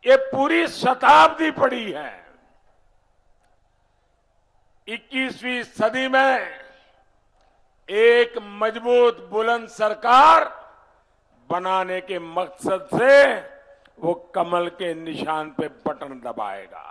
ये पूरी शताब्दी पड़ी है। 21वीं सदी में एक मजबूत बुलंद सरकार बनाने के मकसद से वो कमल के निशान पे बटन दबाएगा।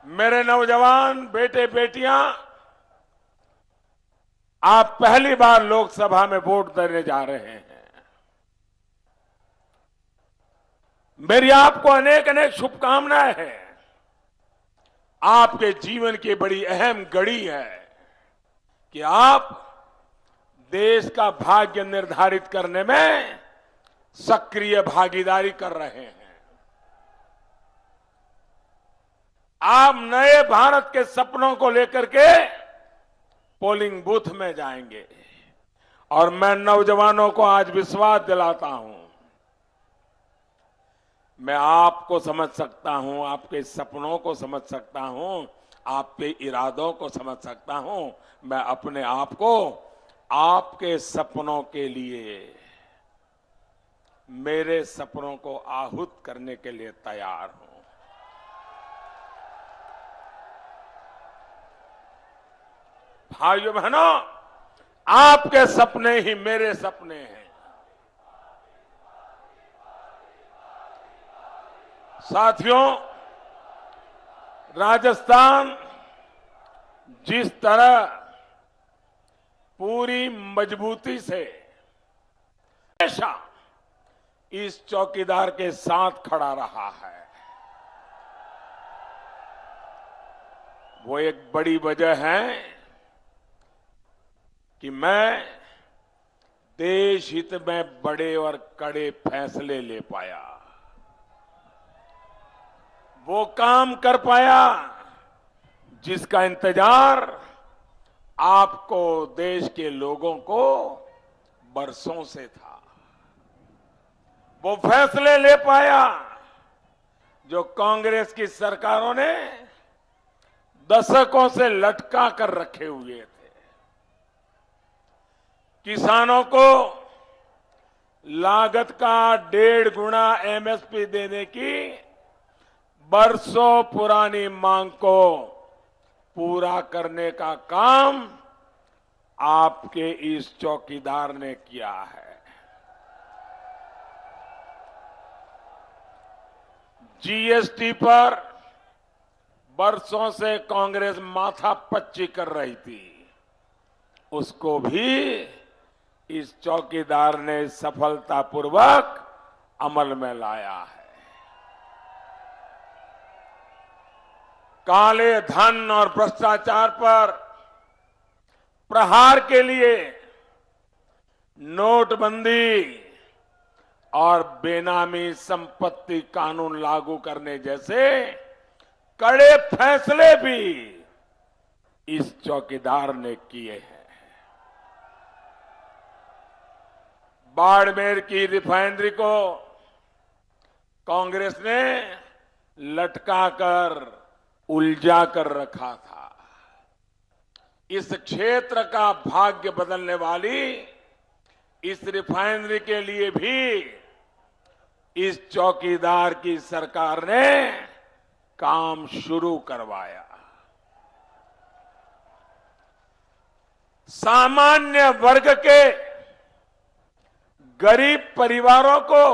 मेरे नौजवान बेटे बेटियां, आप पहली बार लोकसभा में वोट देने जा रहे हैं। मेरी आपको अनेक अनेक शुभकामनाएं हैं। आपके जीवन की बड़ी अहम घड़ी है कि आप देश का भाग्य निर्धारित करने में सक्रिय भागीदारी कर रहे हैं। आप नए भारत के सपनों को लेकर के पोलिंग बूथ में जाएंगे और मैं नौजवानों को आज विश्वास दिलाता हूं, मैं आपको समझ सकता हूं, आपके सपनों को समझ सकता हूं, आपके इरादों को समझ सकता हूं। मैं अपने आप को आपके सपनों के लिए, मेरे सपनों को आहूत करने के लिए तैयार हूं। भाइयों बहनों, आपके सपने ही मेरे सपने हैं। साथियों, राजस्थान जिस तरह पूरी मजबूती से हमेशा इस चौकीदार के साथ खड़ा रहा है, वो एक बड़ी वजह है कि मैं देश हित में बड़े और कड़े फैसले ले पाया, वो काम कर पाया जिसका इंतजार आपको, देश के लोगों को बरसों से था। वो फैसले ले पाया जो कांग्रेस की सरकारों ने दशकों से लटका कर रखे हुए थे। किसानों को लागत का 1.5 गुना एमएसपी देने की बरसों पुरानी मांग को पूरा करने का काम आपके इस चौकीदार ने किया है। जीएसटी पर बरसों से कांग्रेस माथापच्ची कर रही थी, उसको भी इस चौकीदार ने सफलतापूर्वक अमल में लाया है। काले धन और भ्रष्टाचार पर प्रहार के लिए नोटबंदी और बेनामी संपत्ति कानून लागू करने जैसे कड़े फैसले भी इस चौकीदार ने किए हैं। बाड़मेर की रिफाइनरी को कांग्रेस ने लटकाकर, उलझा कर रखा था। इस क्षेत्र का भाग्य बदलने वाली इस रिफाइनरी के लिए भी इस चौकीदार की सरकार ने काम शुरू करवाया। सामान्य वर्ग के गरीब परिवारों को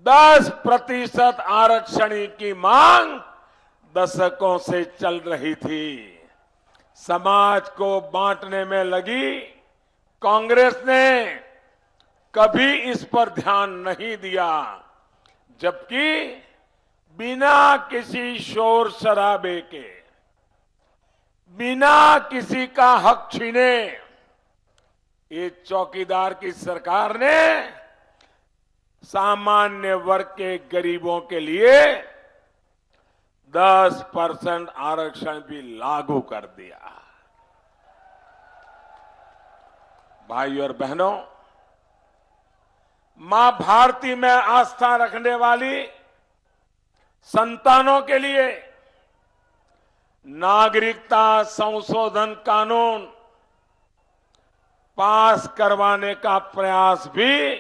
10% आरक्षण की मांग दशकों से चल रही थी। समाज को बांटने में लगी कांग्रेस ने कभी इस पर ध्यान नहीं दिया, जबकि बिना किसी शोर शराबे के, बिना किसी का हक छीने, ये चौकीदार की सरकार ने सामान्य वर्ग के गरीबों के लिए 10% आरक्षण भी लागू कर दिया। भाइयों और बहनों, मां भारती में आस्था रखने वाली संतानों के लिए नागरिकता संशोधन कानून पास करवाने का प्रयास भी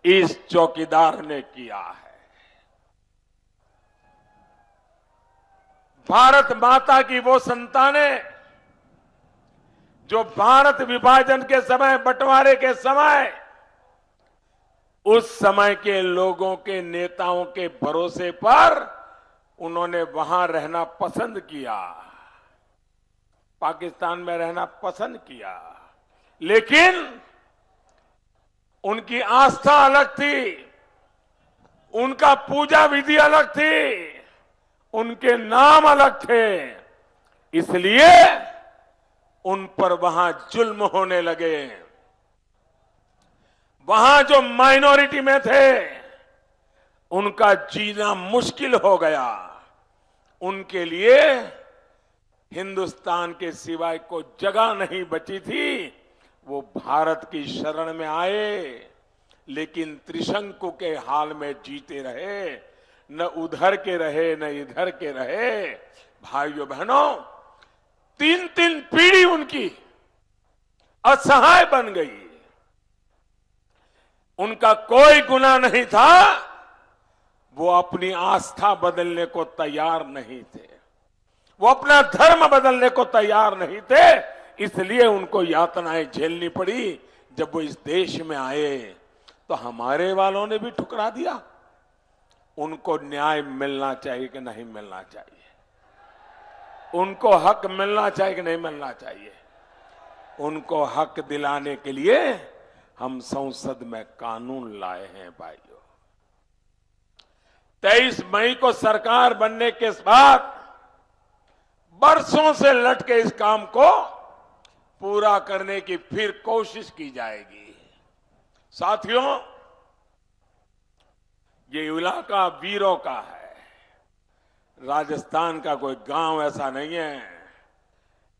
इस चौकीदार ने किया है। भारत माता की वो संतानें जो भारत विभाजन के समय, बंटवारे के समय, उस समय के लोगों के नेताओं के भरोसे पर उन्होंने वहां रहना पसंद किया, पाकिस्तान में रहना पसंद किया, लेकिन उनकी आस्था अलग थी, उनका पूजा विधि अलग थी, उनके नाम अलग थे, इसलिए उन पर वहां जुल्म होने लगे। वहां जो माइनॉरिटी में थे उनका जीना मुश्किल हो गया। उनके लिए हिंदुस्तान के सिवाय कोई जगह नहीं बची थी। वो भारत की शरण में आए, लेकिन त्रिशंकु के हाल में जीते रहे, न उधर के रहे न इधर के रहे। भाइयों बहनों, 3-3 पीढ़ी उनकी असहाय बन गई। उनका कोई गुनाह नहीं था, वो अपनी आस्था बदलने को तैयार नहीं थे, वो अपना धर्म बदलने को तैयार नहीं थे, इसलिए उनको यातनाएं झेलनी पड़ी। जब वो इस देश में आए तो हमारे वालों ने भी ठुकरा दिया। उनको न्याय मिलना चाहिए कि नहीं मिलना चाहिए? उनको हक मिलना चाहिए कि नहीं मिलना चाहिए? उनको हक दिलाने के लिए हम संसद में कानून लाए हैं। भाइयों, 23 मई को सरकार बनने के बाद बरसों से लटके इस काम को पूरा करने की फिर कोशिश की जाएगी। साथियों, ये इलाका वीरों का है। राजस्थान का कोई गांव ऐसा नहीं है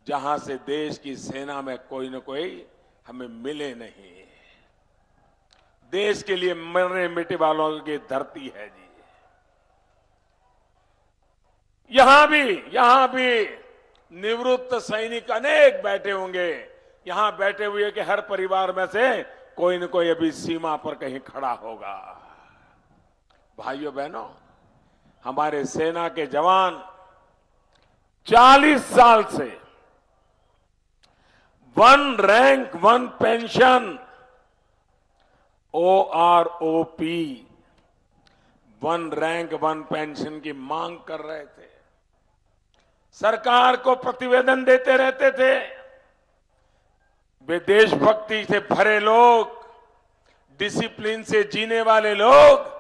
जहां से देश की सेना में कोई न कोई हमें मिले नहीं। देश के लिए मरने मिटने वालों की धरती है जी। यहां भी निवृत्त सैनिक अनेक बैठे होंगे। यहां बैठे हुए कि हर परिवार में से कोई न कोई अभी सीमा पर कहीं खड़ा होगा। भाइयों बहनों, हमारे सेना के जवान 40 साल से 1 rank 1 pension OROP 1 rank 1 pension की मांग कर रहे थे। सरकार को प्रतिवेदन देते रहते थे। वे देशभक्ति से भरे लोग, डिसिप्लिन से जीने वाले लोग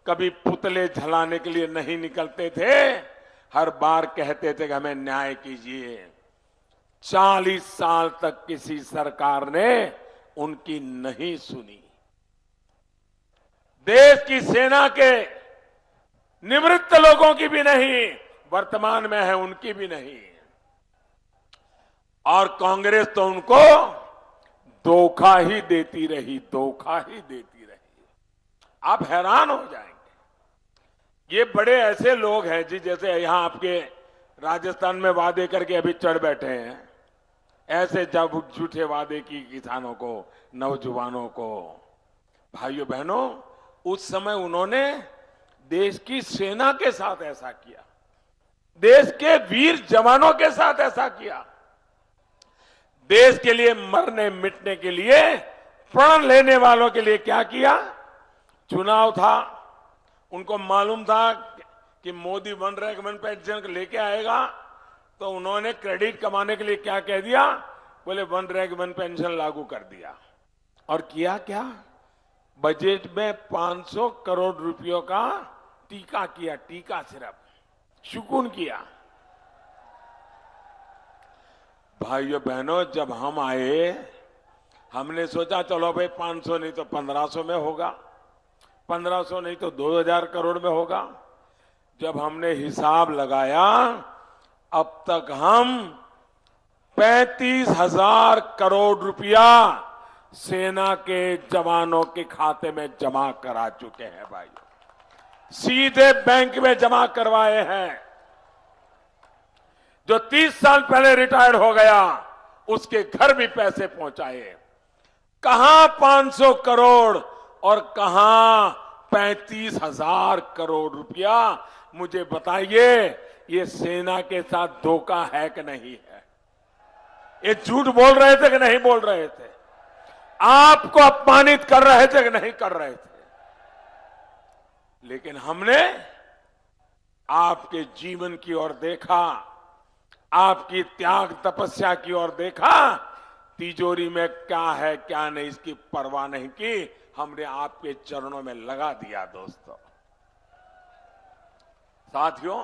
कभी पुतले जलाने के लिए नहीं निकलते थे। हर बार कहते थे कि हमें न्याय कीजिए। 40 साल तक किसी सरकार ने उनकी नहीं सुनी। देश की सेना के निवृत्त लोगों की भी नहीं, वर्तमान में है उनकी भी नहीं। और कांग्रेस तो उनको धोखा ही देती रही, धोखा ही देती रही। आप हैरान हो जाएंगे। ये बड़े ऐसे लोग हैं जी, जैसे यहां आपके राजस्थान में वादे करके अभी चढ़ बैठे हैं। ऐसे जब झूठे वादे की किसानों को, नौजवानों को। भाइयों बहनों, उस समय उन्होंने देश की सेना के साथ ऐसा किया, देश के वीर जवानों के साथ ऐसा किया, देश के लिए मरने मिटने के लिए प्रण लेने वालों के लिए क्या किया? चुनाव था, उनको मालूम था कि मोदी 1 रैंक 1 पेंशन लेके आएगा, तो उन्होंने क्रेडिट कमाने के लिए क्या कह दिया? बोले 1 रैंक 1 पेंशन लागू कर दिया। और किया क्या? बजट में 500 करोड़ रुपयों का टीका किया, टीका सिर्फ शुकून किया। भाइयों बहनों, जब हम आए हमने सोचा चलो भाई 500 नहीं तो 1500 में होगा, 1500 नहीं तो 2000 करोड़ में होगा। जब हमने हिसाब लगाया, अब तक हम 35,000 करोड़ रुपया सेना के जवानों के खाते में जमा करा चुके हैं। भाई, सीधे बैंक में जमा करवाए हैं। जो 30 साल पहले रिटायर्ड हो गया उसके घर भी पैसे पहुंचाए। कहां 500 करोड़ और कहां 35,000 करोड़ रुपया। मुझे बताइए, ये सेना के साथ धोखा है कि नहीं है? ये झूठ बोल रहे थे कि नहीं बोल रहे थे? आपको अपमानित कर रहे थे कि नहीं कर रहे थे? लेकिन हमने आपके जीवन की ओर देखा, आपकी त्याग तपस्या की ओर देखा। तिजोरी में क्या है क्या नहीं इसकी परवाह नहीं की, हमने आपके चरणों में लगा दिया। दोस्तों, साथियों,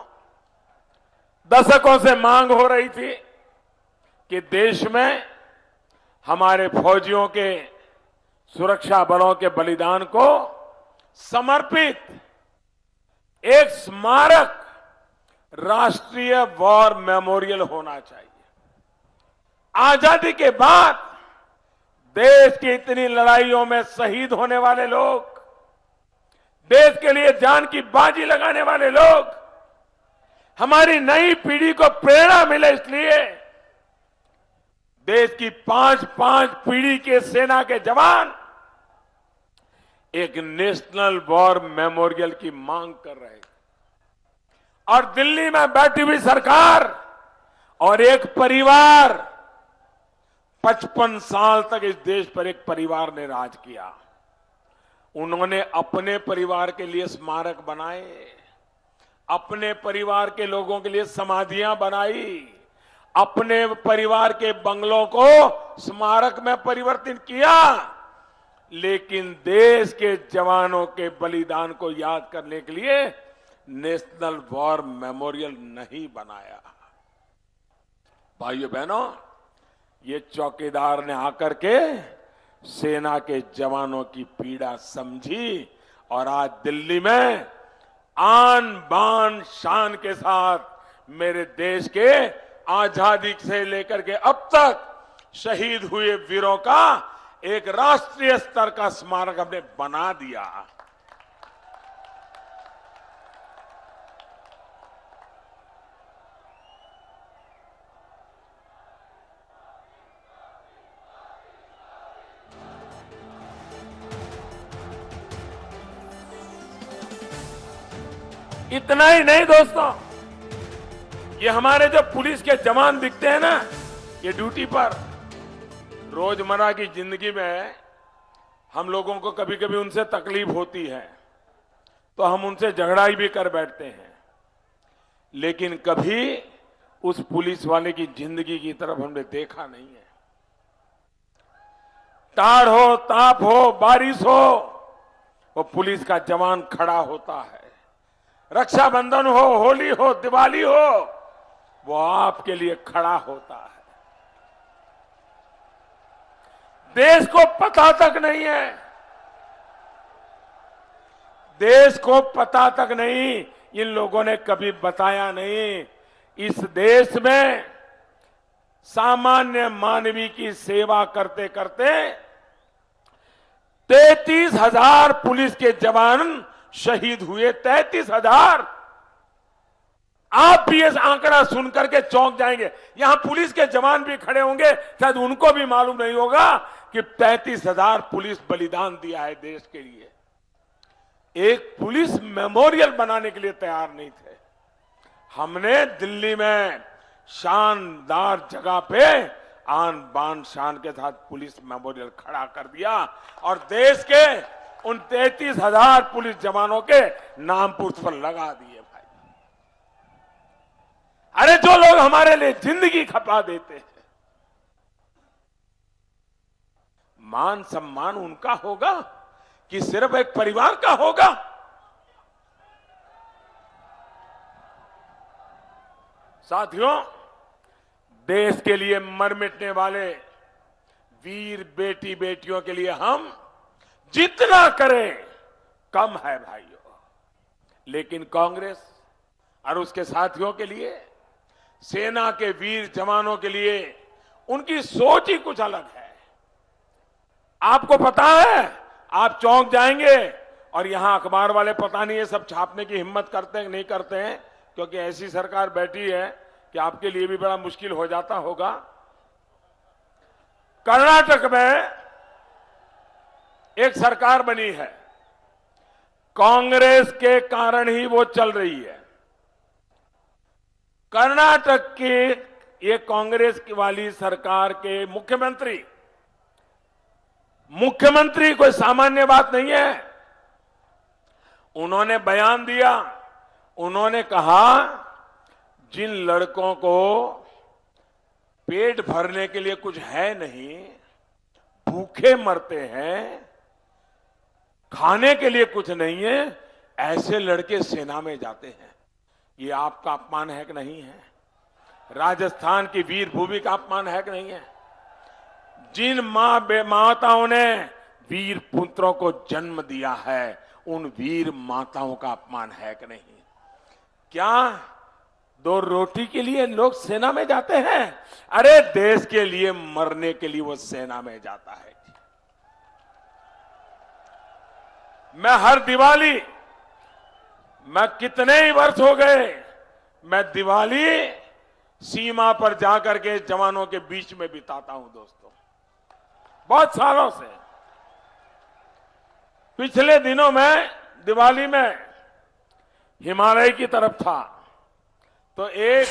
दशकों से मांग हो रही थी कि देश में हमारे फौजियों के, सुरक्षा बलों के बलिदान को समर्पित एक स्मारक राष्ट्रीय वॉर मेमोरियल होना चाहिए। आजादी के बाद देश की इतनी लड़ाइयों में शहीद होने वाले लोग, देश के लिए जान की बाजी लगाने वाले लोग, हमारी नई पीढ़ी को प्रेरणा मिले, इसलिए देश की 5-5 पीढ़ी के सेना के जवान एक नेशनल वॉर मेमोरियल की मांग कर रहे थे। और दिल्ली में बैठी हुई सरकार और एक परिवार, 55 साल तक इस देश पर एक परिवार ने राज किया। उन्होंने अपने परिवार के लिए स्मारक बनाए, अपने परिवार के लोगों के लिए समाधियां बनाई, अपने परिवार के बंगलों को स्मारक में परिवर्तित किया, लेकिन देश के जवानों के बलिदान को याद करने के लिए नेशनल वॉर मेमोरियल नहीं बनाया। भाइयों बहनों, ये चौकीदार ने आकर के सेना के जवानों की पीड़ा समझी और आज दिल्ली में आन बान शान के साथ मेरे देश के आजादी से लेकर के अब तक शहीद हुए वीरों का एक राष्ट्रीय स्तर का स्मारक हमने बना दिया। इतना ही नहीं दोस्तों, ये हमारे जो पुलिस के जवान दिखते हैं ना, ये ड्यूटी पर, रोजमर्रा की जिंदगी में हम लोगों को कभी कभी उनसे तकलीफ होती है तो हम उनसे झगड़ाई भी कर बैठते हैं, लेकिन कभी उस पुलिस वाले की जिंदगी की तरफ हमने देखा नहीं है। टाढ़ हो, ताप हो, बारिश हो, वो पुलिस का जवान खड़ा होता है। रक्षाबंधन हो, होली हो, दिवाली हो, वो आपके लिए खड़ा होता है। देश को पता तक नहीं है, देश को पता तक नहीं, इन लोगों ने कभी बताया नहीं। इस देश में सामान्य मानवी की सेवा करते करते 33,000 पुलिस के जवान शहीद हुए। 33,000। आप भी इस आंकड़ा सुनकर के चौंक जाएंगे। यहां पुलिस के जवान भी खड़े होंगे, शायद उनको भी मालूम नहीं होगा कि 33,000 पुलिस बलिदान दिया है देश के लिए। एक पुलिस मेमोरियल बनाने के लिए तैयार नहीं थे। हमने दिल्ली में शानदार जगह पे आन बान शान के साथ पुलिस मेमोरियल खड़ा कर दिया और देश के उन 33,000 पुलिस जवानों के नाम पुष्प पर लगा दिए। भाई, अरे जो लोग हमारे लिए जिंदगी खपा देते हैं, मान सम्मान उनका होगा कि सिर्फ एक परिवार का होगा? साथियों, देश के लिए मर मिटने वाले वीर बेटी बेटियों के लिए हम जितना करें कम है भाइयों। लेकिन कांग्रेस और उसके साथियों के लिए, सेना के वीर जवानों के लिए उनकी सोच ही कुछ अलग है। आपको पता है, आप चौंक जाएंगे और यहां अखबार वाले पता नहीं ये सब छापने की हिम्मत करते हैं नहीं करते हैं, क्योंकि ऐसी सरकार बैठी है कि आपके लिए भी बड़ा मुश्किल हो जाता होगा। कर्नाटक में एक सरकार बनी है, कांग्रेस के कारण ही वो चल रही है। कर्नाटक की ये कांग्रेस की वाली सरकार के मुख्यमंत्री कोई सामान्य बात नहीं है। उन्होंने बयान दिया, उन्होंने कहा जिन लड़कों को पेट भरने के लिए कुछ है नहीं, भूखे मरते हैं, खाने के लिए कुछ नहीं है, ऐसे लड़के सेना में जाते हैं। ये आपका अपमान है कि नहीं है? राजस्थान की वीर भूमि का अपमान है कि नहीं है? जिन माताओं ने वीर पुत्रों को जन्म दिया है, उन वीर माताओं का अपमान है कि नहीं? क्या 2 रोटी के लिए लोग सेना में जाते हैं? अरे देश के लिए मरने के लिए वो सेना में जाता है। मैं हर दिवाली, मैं कितने ही वर्ष हो गए, मैं दिवाली सीमा पर जाकर के जवानों के बीच में बिताता हूं दोस्तों, बहुत सालों से। पिछले दिनों में दिवाली में हिमालय की तरफ था, तो एक